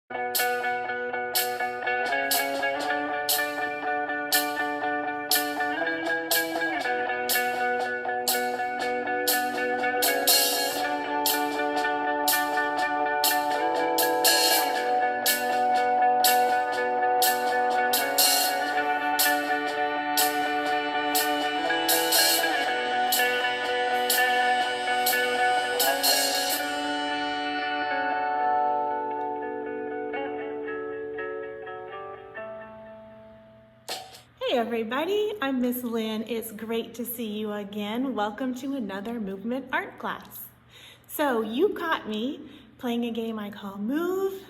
Hey everybody, I'm Miss Lynne. It's great to see you again. Welcome to another movement art class. So you caught me playing a game I call Move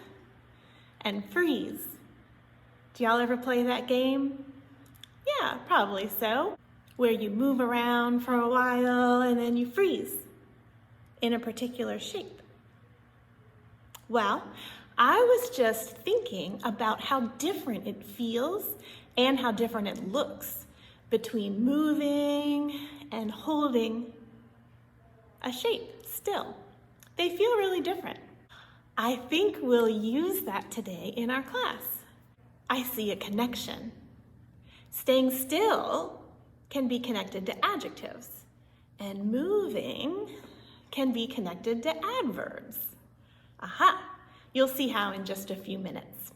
and Freeze. Do y'all ever play that game? Yeah, probably so. Where you move around for a while and then you freeze in a particular shape. Well, I was just thinking about how different it feels and how different it looks between moving and holding a shape still. They feel really different. I think we'll use that today in our class. I see a connection. Staying still can be connected to adjectives, and moving can be connected to adverbs. Aha! You'll see how in just a few minutes.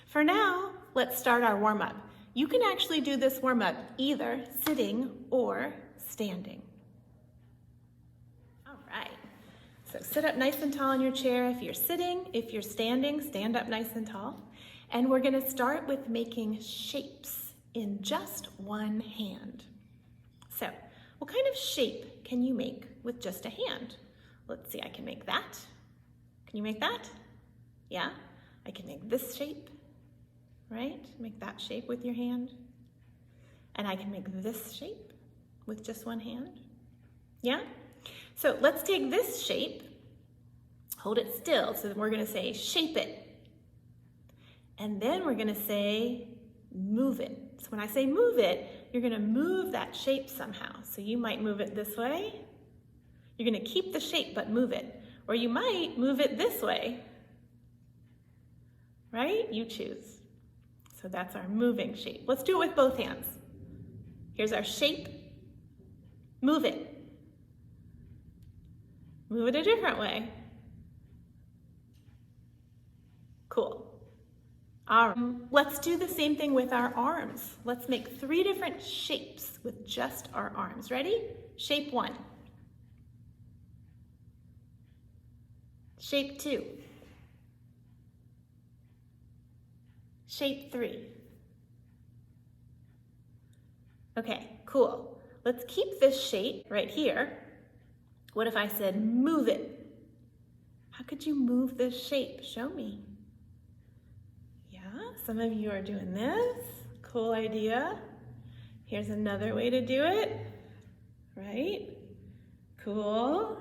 For now, let's start our warm-up. You can actually do this warm-up either sitting or standing. All right, so sit up nice and tall in your chair if you're sitting. If you're standing, stand up nice and tall. And we're gonna start with making shapes in just one hand. So, what kind of shape can you make with just a hand? Let's see, I can make that. Can you make that? Yeah, I can make this shape. Right? Make that shape with your hand. And I can make this shape with just one hand. Yeah? So let's take this shape, hold it still, so then we're gonna say shape it. And then we're gonna say move it. So when I say move it, you're gonna move that shape somehow. So you might move it this way. You're gonna keep the shape but move it. Or you might move it this way. Right? You choose. So that's our moving shape. Let's do it with both hands. Here's our shape. Move it. Move it a different way. Cool. All right. Let's do the same thing with our arms. Let's make 3 different shapes with just our arms. Ready? Shape 1. Shape 2. Shape 3. Okay, cool. Let's keep this shape right here. What if I said move it? How could you move this shape? Show me. Yeah, some of you are doing this. Cool idea. Here's another way to do it. Right? Cool.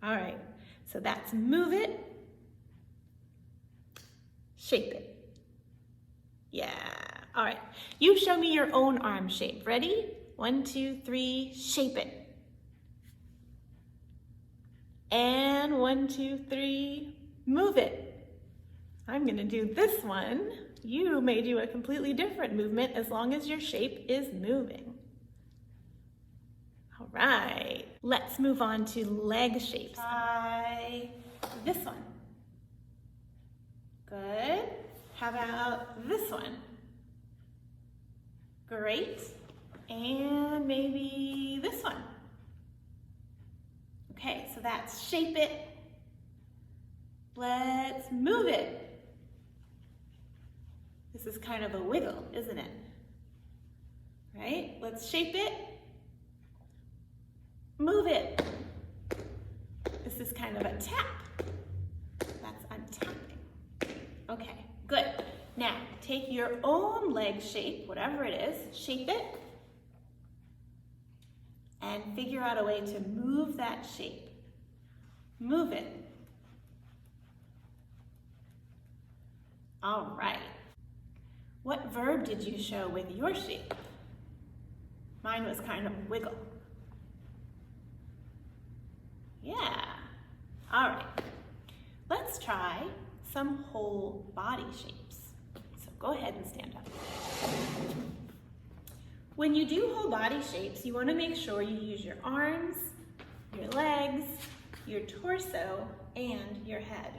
All right, so that's move it, shape it. Yeah, all right. You show me your own arm shape. Ready? 1, 2, 3, shape it. And 1, 2, 3, move it. I'm gonna do this one. You may do a completely different movement as long as your shape is moving. All right, let's move on to leg shapes. Try this one. Good. How about this one? Great. And maybe this one. Okay, so that's shape it. Let's move it. This is kind of a wiggle, isn't it? Right? Let's shape it. Move it. This is kind of a tap. I'm tapping. Okay. Good. Now, take your own leg shape, whatever it is, shape it, and figure out a way to move that shape. Move it. All right. What verb did you show with your shape? Mine was kind of wiggle. Yeah. All right. Let's try some whole body shapes. So go ahead and stand up. When you do whole body shapes, you want to make sure you use your arms, your legs, your torso, and your head.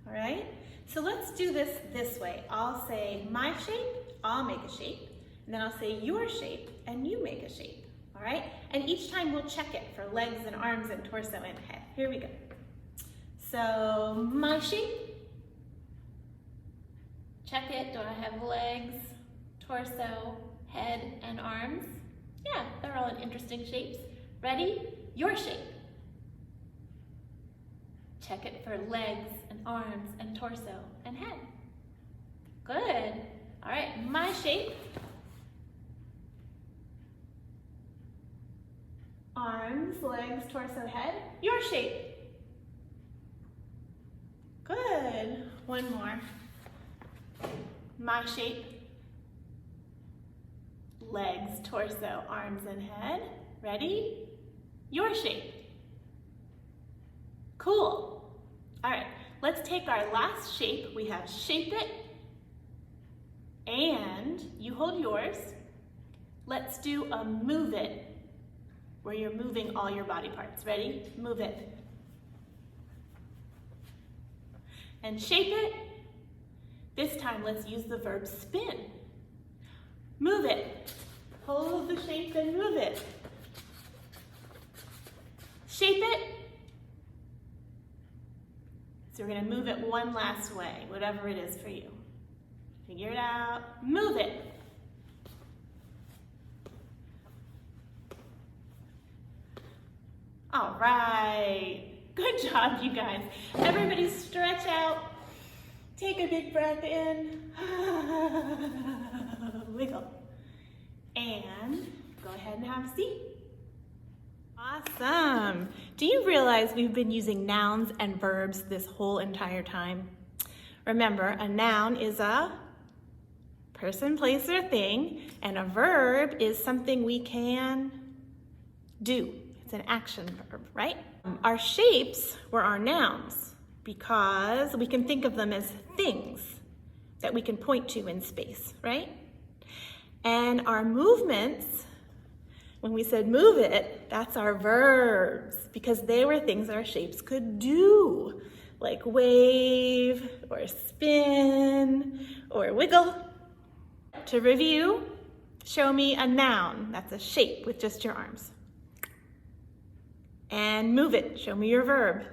All right? So let's do this way. I'll say my shape, I'll make a shape, and then I'll say your shape, and you make a shape. All right? And each time we'll check it for legs and arms and torso and head. Here we go. So my shape. Check it. Do I have legs, torso, head, and arms? Yeah, they're all in interesting shapes. Ready? Your shape. Check it for legs and arms and torso and head. Good. All right, my shape. Arms, legs, torso, head. Your shape. Good. One more. My shape. Legs, torso, arms, and head. Ready? Your shape. Cool. All right, let's take our last shape. We have shape it, and you hold yours. Let's do a move it, where you're moving all your body parts. Ready? Move it. And shape it. This time, let's use the verb spin. Move it. Hold the shape and move it. Shape it. So we're going to move it one last way, whatever it is for you. Figure it out. Move it. All right. Good job, you guys. Everybody stretch out. Take a big breath in. Wiggle. And go ahead and have a seat. Awesome. Do you realize we've been using nouns and verbs this whole entire time? Remember, a noun is a person, place, or thing, and a verb is something we can do. It's an action verb, right? Our shapes were our nouns because we can think of them as things that we can point to in space, right? And our movements, when we said move it, that's our verbs because they were things our shapes could do, like wave or spin or wiggle. To review, show me a noun, that's a shape with just your arms. And move it, show me your verb.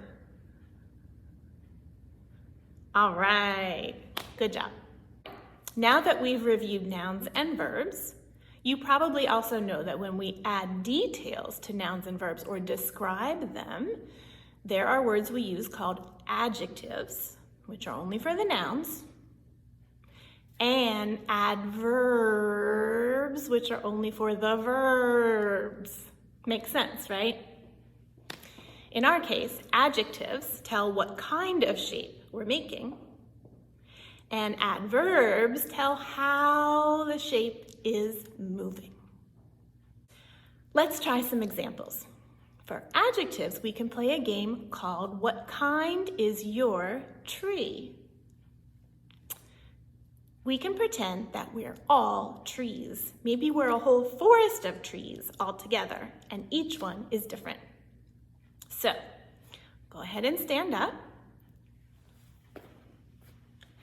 All right, good job. Now that we've reviewed nouns and verbs, you probably also know that when we add details to nouns and verbs or describe them, there are words we use called adjectives, which are only for the nouns, and adverbs, which are only for the verbs. Makes sense, right? In our case, adjectives tell what kind of shape we're making, and adverbs tell how the shape is moving. Let's try some examples. For adjectives, we can play a game called What Kind Is Your Tree? We can pretend that we're all trees. Maybe we're a whole forest of trees all together, and each one is different. So, go ahead and stand up.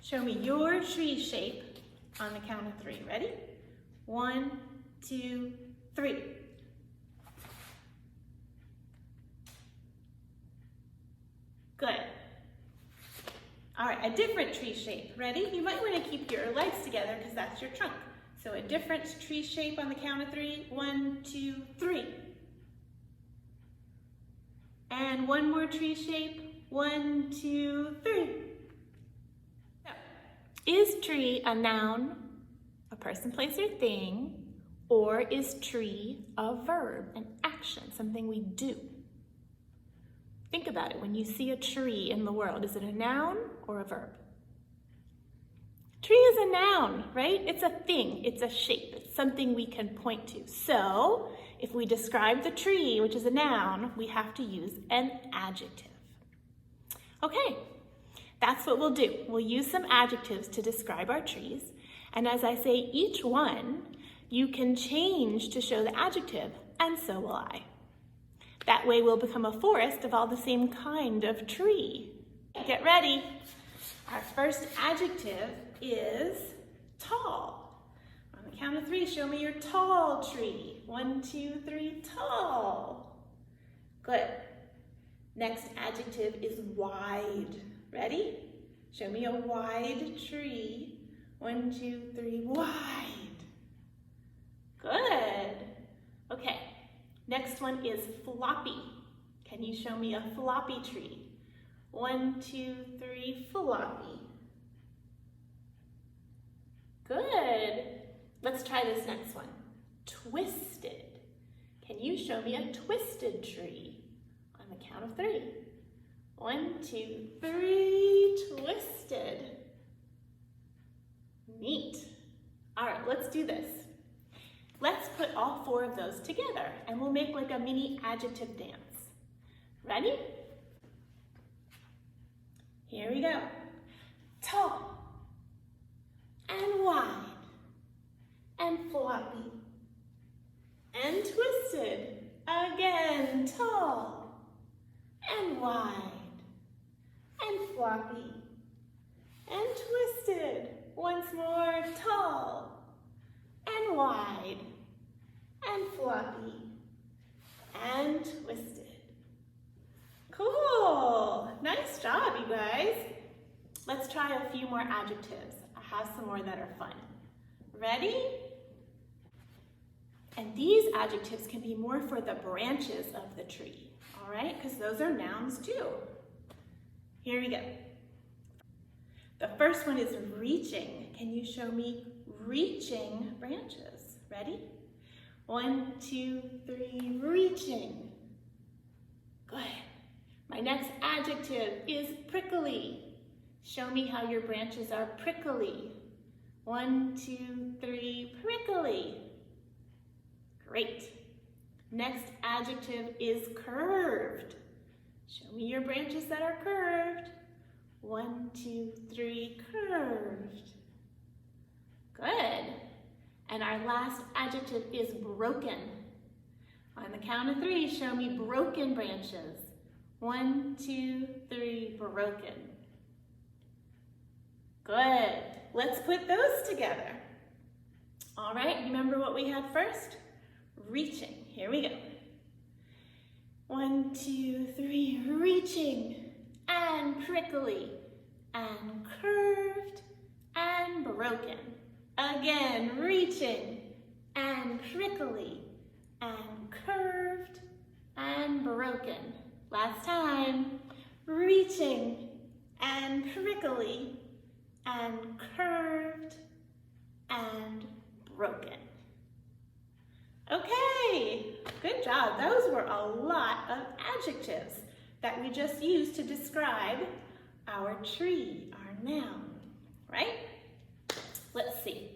Show me your tree shape on the count of 3. Ready? 1, 2, 3. Good. All right, a different tree shape. Ready? You might want to keep your legs together because that's your trunk. So a different tree shape on the count of 3. 1, 2, 3. And one more tree shape. 1, 2, 3. So, is tree a noun, a person, place, or thing, or is tree a verb, an action, something we do? Think about it. When you see a tree in the world, is it a noun or a verb? Tree is a noun, right? It's a thing, it's a shape, it's something we can point to. So, if we describe the tree, which is a noun, we have to use an adjective. Okay, That's what we'll do. We'll use some adjectives to describe our trees. And as I say each one, you can change to show the adjective, and so will I. That way we'll become a forest of all the same kind of tree. Get ready. Our first adjective is tall. On the count of 3, show me your tall tree. 1, 2, 3, tall. Good. Next adjective is wide. Ready? Show me a wide tree. 1, 2, 3, wide. Good. Okay. Next one is floppy. Can you show me a floppy tree? 1, 2, 3, floppy. Good. Let's try this next one. Twisted. Can you show me a twisted tree? On the count of 3. 1, 2, 3, twisted. Neat. All right, let's do this. Let's put all 4 of those together and we'll make like a mini adjective dance. Ready? Here we go. Tall and wide and floppy and twisted. Again, tall and wide and floppy and twisted. Once more, tall and wide and floppy and twisted. Cool. Nice job, you guys. Let's try a few more adjectives. I have some more that are fun. Ready? And these adjectives can be more for the branches of the tree, all right? Because those are nouns too. Here we go. The first one is reaching. Can you show me reaching branches? Ready? 1, 2, 3, reaching. Good. My next adjective is prickly. Show me how your branches are prickly. 1, 2, 3, prickly. Great. Next adjective is curved. Show me your branches that are curved. 1, 2, 3, curved. Good. And our last adjective is broken. On the count of 3, show me broken branches. 1, 2, 3, broken. Good. Let's put those together. All right, remember what we had first? Reaching. Here we go. 1, 2, 3, reaching. And prickly, and curved, and broken. Again, reaching, and prickly, and curved, and broken. Last time, reaching, and prickly, and curved, and broken. Okay, good job. Those were a lot of adjectives that we just used to describe our tree, our noun, right? Let's see.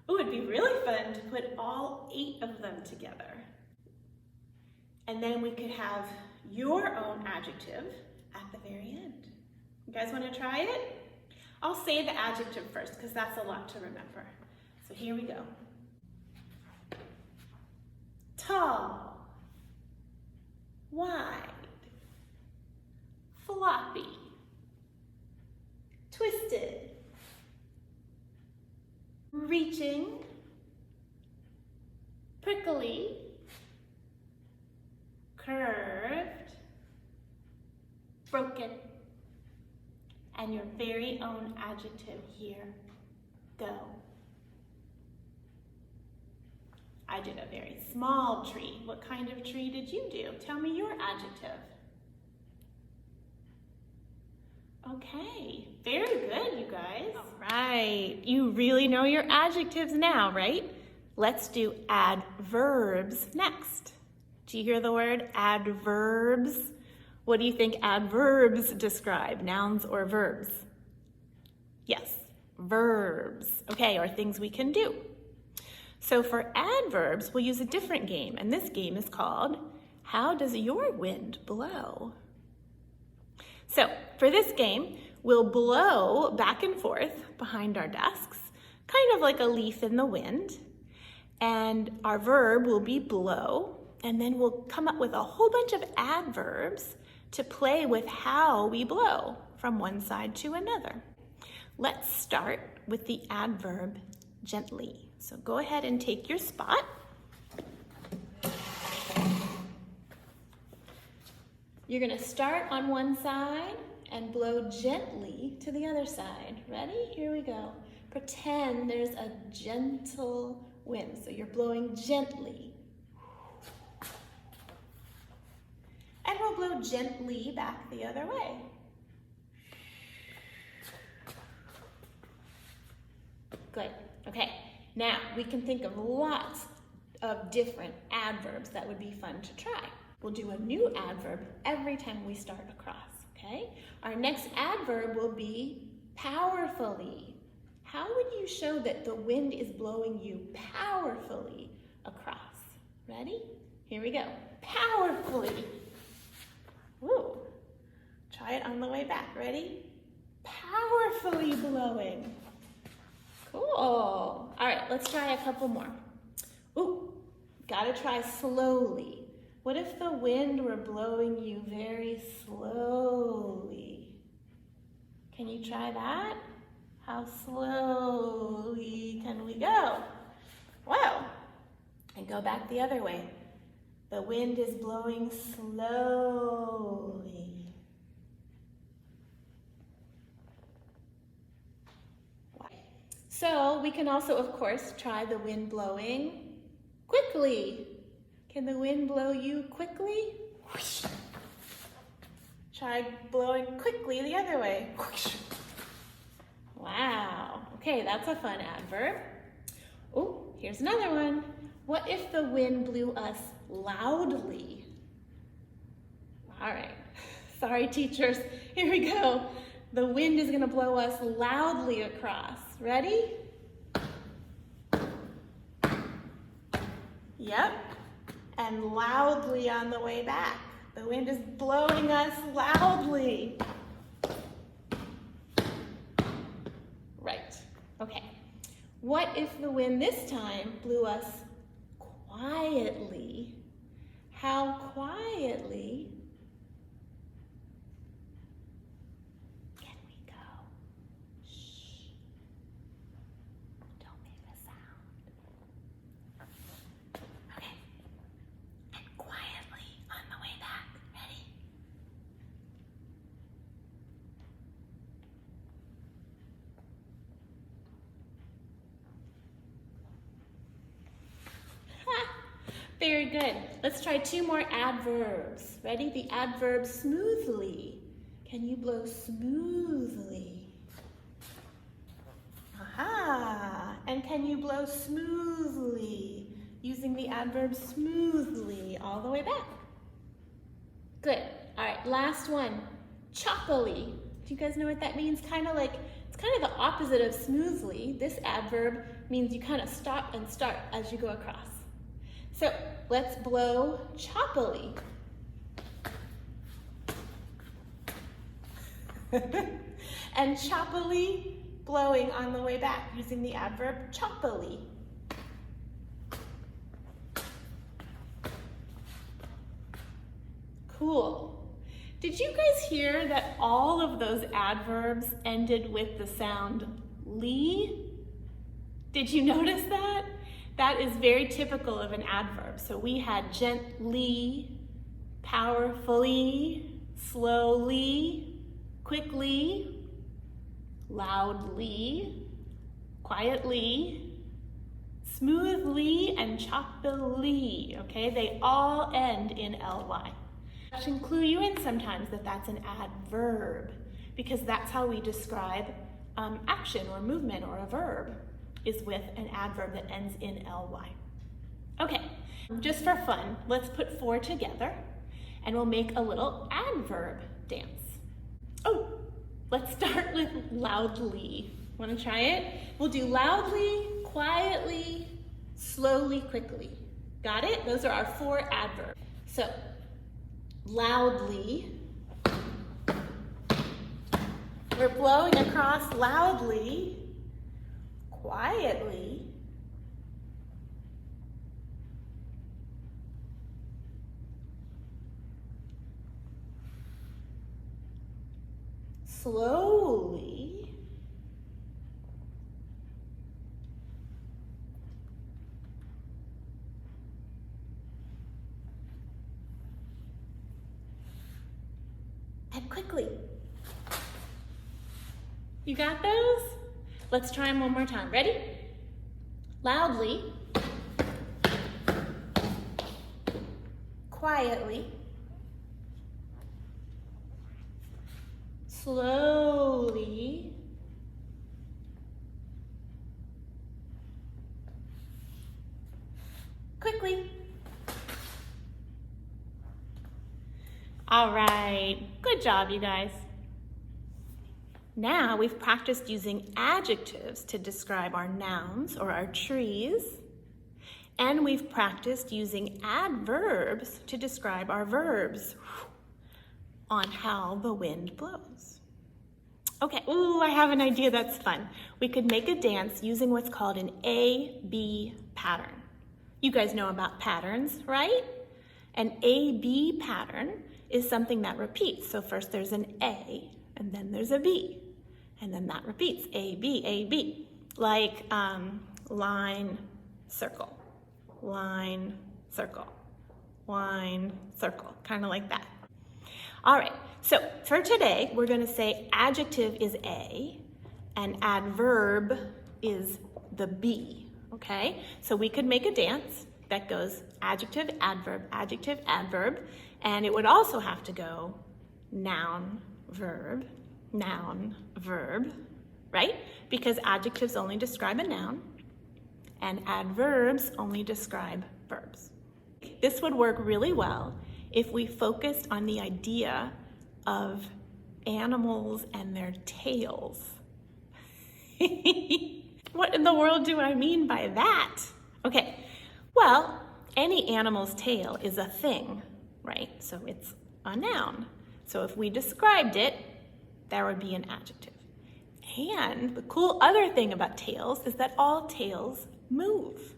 Oh, it'd be really fun to put all 8 of them together. And then we could have your own adjective at the very end. You guys want to try it? I'll say the adjective first because that's a lot to remember. So here we go. Tall, wide, floppy, twisted, reaching, prickly, curved, broken, and your very own adjective here, go. I did a very small tree. What kind of tree did you do? Tell me your adjective. Okay, very good, you guys. All right, you really know your adjectives now, right? Let's do adverbs next. Do you hear the word adverbs? What do you think adverbs describe, nouns or verbs? Yes, verbs. Okay, or things we can do. So for adverbs, we'll use a different game, and this game is called How Does Your Wind Blow? So for this game, we'll blow back and forth behind our desks, kind of like a leaf in the wind. And our verb will be blow, and then we'll come up with a whole bunch of adverbs to play with how we blow from one side to another. Let's start with the adverb gently. So go ahead and take your spot. You're going to start on one side and blow gently to the other side. Ready? Here we go. Pretend there's a gentle wind. So you're blowing gently. And we'll blow gently back the other way. Good. Okay. Now we can think of lots of different adverbs that would be fun to try. We'll do a new adverb every time we start across, okay? Our next adverb will be powerfully. How would you show that the wind is blowing you powerfully across? Ready? Here we go. Powerfully. Woo. Try it on the way back. Ready? Powerfully blowing. Cool. All right, let's try a couple more. Ooh, gotta try slowly. What if the wind were blowing you very slowly? Can you try that? How slowly can we go? Whoa. And go back the other way. The wind is blowing slowly. So we can also, of course, try the wind blowing quickly. Can the wind blow you quickly? Whoosh. Try blowing quickly the other way. Whoosh. Wow. Okay, that's a fun adverb. Oh, here's another one. What if the wind blew us loudly? All right. Sorry, teachers. Here we go. The wind is going to blow us loudly across. Ready? Yep. And loudly on the way back. The wind is blowing us loudly. Right. Okay. What if the wind this time blew us quietly? How quietly can we go? Shh. Don't make a sound. Okay. And quietly on the way back. Ready? Very good. Let's try two more adverbs. Ready? The adverb smoothly. Can you blow smoothly? Aha! And can you blow smoothly using the adverb smoothly all the way back? Good. All right, last one. Choppily. Do you guys know what that means? It's kind of the opposite of smoothly. This adverb means you kind of stop and start as you go across. So let's blow choppily. And choppily blowing on the way back using the adverb choppily. Cool. Did you guys hear that all of those adverbs ended with the sound ly? Did you notice that? That is very typical of an adverb. So we had gently, powerfully, slowly, quickly, loudly, quietly, smoothly, and choppily. Okay, they all end in ly. That should clue you in sometimes that that's an adverb, because that's how we describe action or movement or a verb, is with an adverb that ends in ly. Okay, just for fun, let's put four together and we'll make a little adverb dance. Oh, let's start with loudly. Want to try it? We'll do loudly, quietly, slowly, quickly. Got it? Those are our four adverbs. So, loudly, We're blowing across loudly, quietly, slowly, and quickly. You got those? Let's try them one more time. Ready? Loudly, quietly, slowly, quickly. All right, good job, you guys. Now we've practiced using adjectives to describe our nouns or our trees, and we've practiced using adverbs to describe our verbs on how the wind blows. Okay, ooh, I have an idea that's fun. We could make a dance using what's called an A-B pattern. You guys know about patterns, right? An A-B pattern is something that repeats. So first there's an A, and then there's a B. And then that repeats, A, B, like line, circle, line, circle, line, circle, kind of like that. All right, so for today, we're gonna say adjective is A and adverb is the B, okay? So we could make a dance that goes adjective, adverb, and it would also have to go noun, verb, right? Because adjectives only describe a noun and adverbs only describe verbs. This would work really well if we focused on the idea of animals and their tails. What in the world do I mean by that? Okay, well, any animal's tail is a thing, right? So it's a noun. So if we described it, there would be an adjective. And the cool other thing about tails is that all tails move.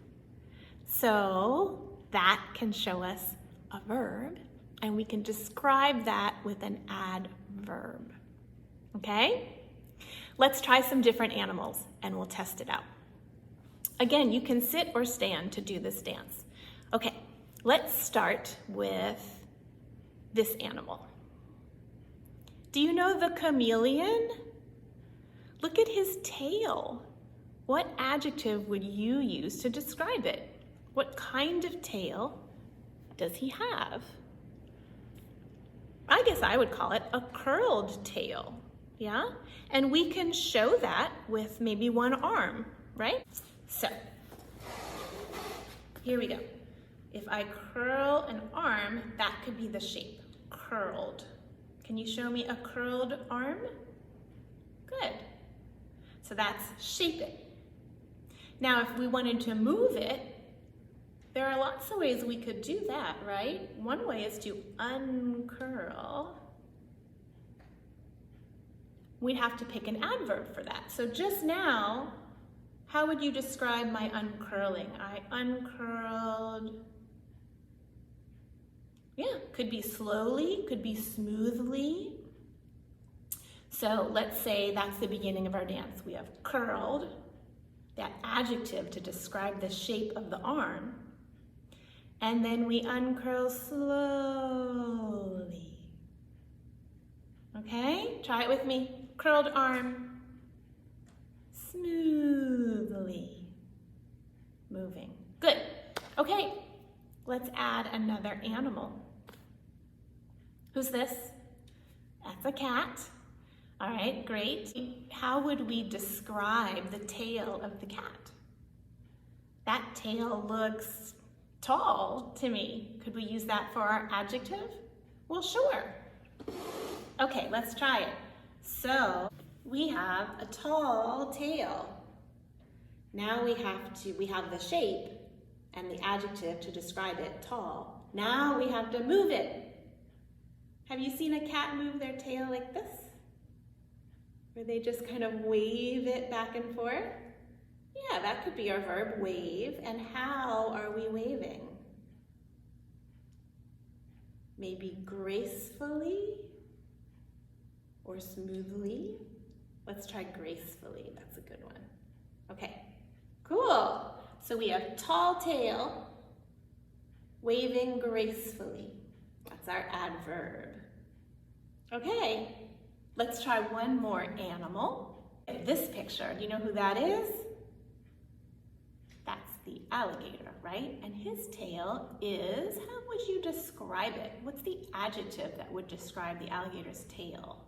So that can show us a verb, and we can describe that with an adverb. Okay? Let's try some different animals and we'll test it out. Again, you can sit or stand to do this dance. Okay, let's start with this animal. Do you know the chameleon? Look at his tail. What adjective would you use to describe it? What kind of tail does he have? I guess I would call it a curled tail, yeah? And we can show that with maybe one arm, right? So, here we go. If I curl an arm, that could be the shape, curled. Can you show me a curled arm? Good. So that's shape it. Now, if we wanted to move it, there are lots of ways we could do that, right? One way is to uncurl. We'd have to pick an adverb for that. So just now, how would you describe my uncurling? I uncurled. Yeah, could be slowly, could be smoothly. So let's say that's the beginning of our dance. We have curled, that adjective to describe the shape of the arm. And then we uncurl slowly. Okay, try it with me. Curled arm, smoothly moving. Good. Okay, let's add another animal. Who's this? That's a cat. All right, great. How would we describe the tail of the cat? That tail looks tall to me. Could we use that for our adjective? Well, sure. Okay, let's try it. So we have a tall tail. Now we have the shape and the adjective to describe it, tall. Now we have to move it. Have you seen a cat move their tail like this? where they just kind of wave it back and forth? Yeah, that could be our verb, wave. And how are we waving? Maybe gracefully or smoothly. Let's try gracefully. That's a good one. Okay, cool. So we have tall tail, waving gracefully. That's our adverb. Okay, let's try one more animal. This picture, do you know who that is? That's the alligator, right? And his tail is, how would you describe it? What's the adjective that would describe the alligator's tail?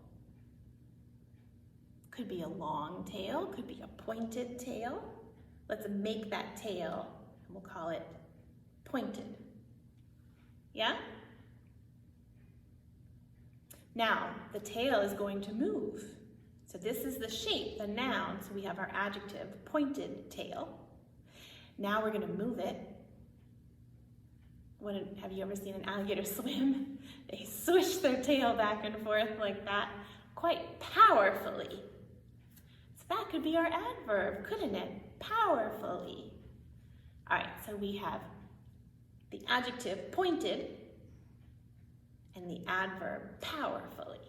Could be a long tail, could be a pointed tail. Let's make that tail, and we'll call it pointed. Yeah? Now, the tail is going to move. So this is the shape, the noun, so we have our adjective, pointed tail. Now we're gonna move it. Have you ever seen an alligator swim? They swish their tail back and forth like that, quite powerfully. So that could be our adverb, couldn't it? Powerfully. All right, so we have the adjective pointed and the adverb powerfully.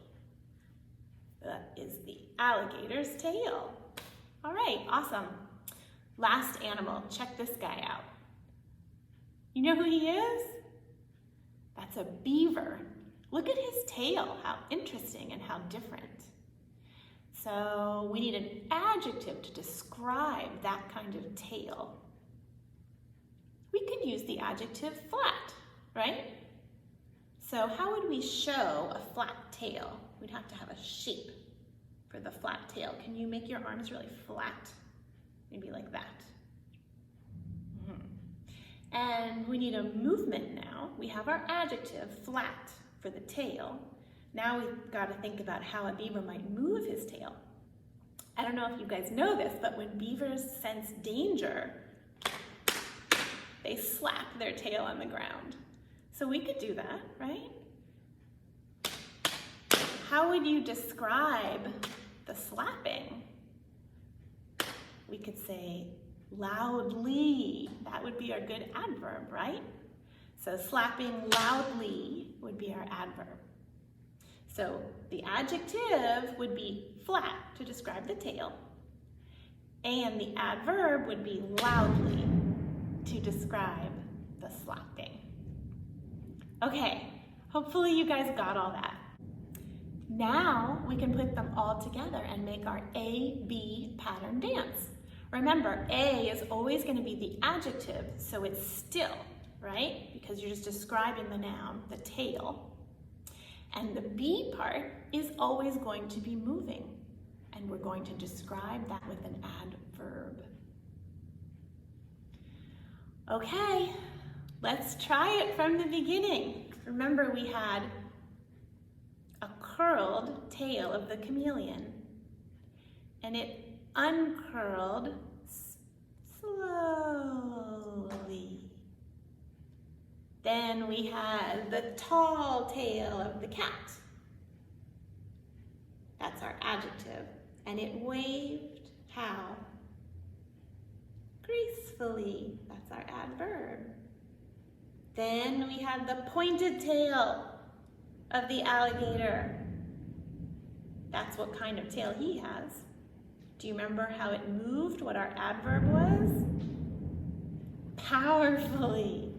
That is the alligator's tail. All right, awesome. Last animal, check this guy out. You know who he is? That's a beaver. Look at his tail, how interesting and how different. So we need an adjective to describe that kind of tail. We could use the adjective flat, right? So how would we show a flat tail? We'd have to have a shape for the flat tail. Can you make your arms really flat? Maybe like that. And we need a movement now. We have our adjective, flat, for the tail. Now we've got to think about how a beaver might move his tail. I don't know if you guys know this, but when beavers sense danger, they slap their tail on the ground. So we could do that, right? How would you describe the slapping? We could say loudly. That would be our good adverb, right? So slapping loudly would be our adverb. So the adjective would be flat to describe the tail, and the adverb would be loudly to describe the slapping. Okay, hopefully you guys got all that. Now we can put them all together and make our A-B pattern dance. Remember, A is always going to be the adjective, so it's still, right? Because you're just describing the noun, the tail. And the B part is always going to be moving, and we're going to describe that with an adverb. Okay, let's try it from the beginning. Remember, we had a curled tail of the chameleon, and it uncurled slowly. Then we had the tall tail of the cat. That's our adjective. And it waved how? Gracefully. That's our adverb. Then we had the pointed tail of the alligator. That's what kind of tail he has. Do you remember how it moved, what our adverb was? Powerfully.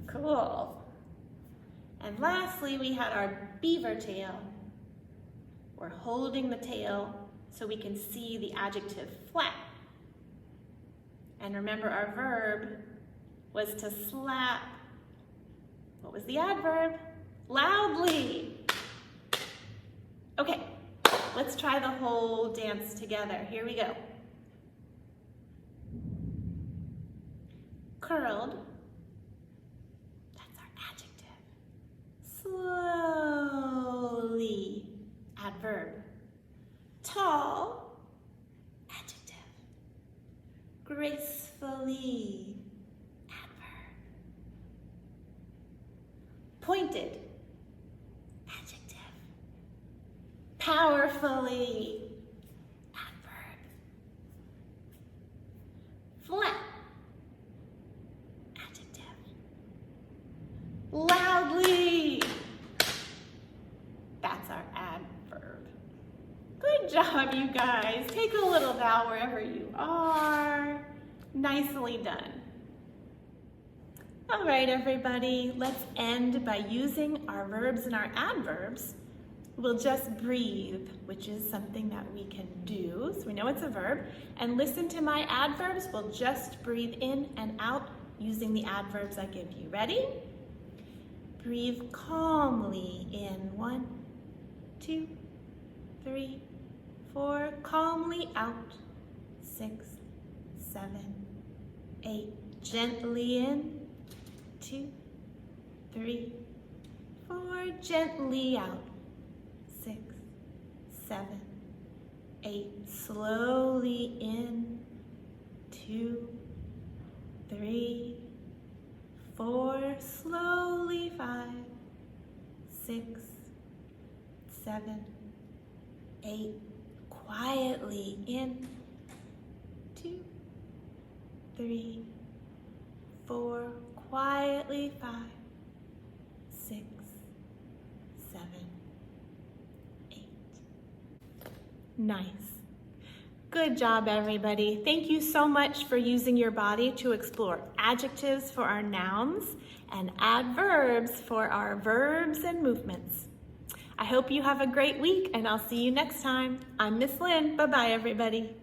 Cool. And lastly, we had our beaver tail. We're holding the tail so we can see the adjective flat. And remember, our verb was to slap. What was the adverb? Loudly. Okay, let's try the whole dance together. Here we go. Curled. That's our adjective. Slowly. Adverb. Tall. Adjective. Gracefully. Adverb. Pointed. Adjective. Powerfully. Adverb. Flat. Adjective. Loudly. That's our adverb. Good job, you guys. Take a little bow wherever you are. Nicely done. All right, everybody, let's end by using our verbs and our adverbs. We'll just breathe, which is something that we can do, so we know it's a verb. And listen to my adverbs. We'll just breathe in and out using the adverbs I give you. Ready? Breathe calmly in. 1, 2, 3, 4. Calmly out. 6, 7, 8. Gently in. 2, 3, 4. Gently out. 6, 7, 8. Slowly in. 2, 3, 4. Slowly. 5, 6, 7, 8. Quietly in. 2, 3, 4. Quietly. 5, 6, 7, 8. Nice. Good job, everybody. Thank you so much for using your body to explore adjectives for our nouns and adverbs for our verbs and movements. I hope you have a great week, and I'll see you next time. I'm Miss Lynn. Bye-bye, everybody.